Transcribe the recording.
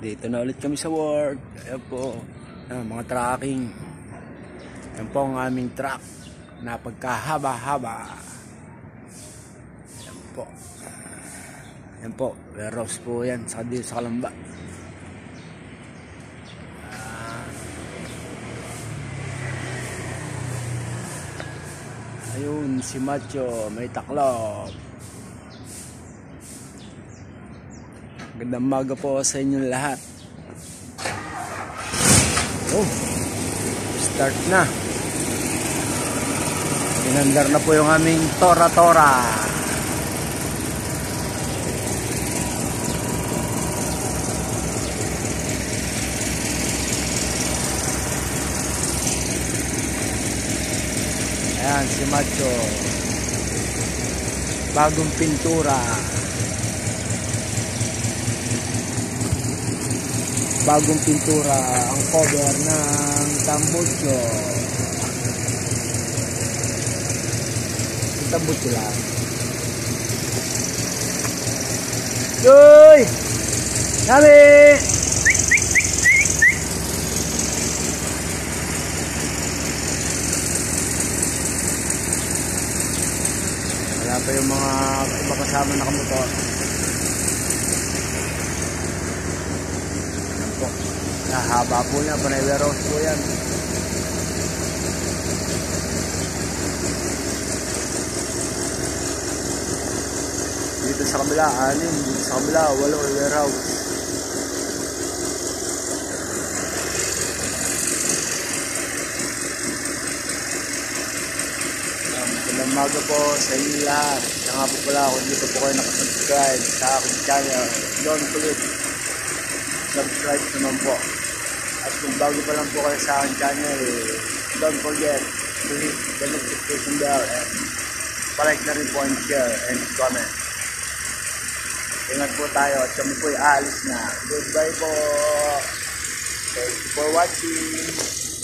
Dito na ulit kami sa work. Ayan po. Ayan, mga tracking. Ayan po ang aming truck na pagkahaba-haba. Ayan po. Ayan po. Warehouse po yan. Sa dito sa Kalamba. Ayun, si Macho. May taklop. Magandang maga po sa inyo lahat. Oh, start na. Inandar na po yung aming tora-tora. Ayan, si Macho. Bagong pintura. Bagong pintura ang cover ng tambutso. Yung tambutso lang. Yoy! Nami! Wala pa yung mga iba kasama na kamotor. Haba po niya, panay warehouse po yan. Dito sa kabila, 6. Dito sa kabila, 8 warehouse. Magandang maga po sa inyo lahat. Kaya nga po pala, kung dito po kayo nakasubscribe sa aking channel, don't forget subscribe naman po. At kung bago pa lang po kayo sa aking channel, don't forget to hit the notification bell and palike na rin po and share and comment. Ingat po tayo at kami po ay aalis na. Goodbye po. Thank you for watching.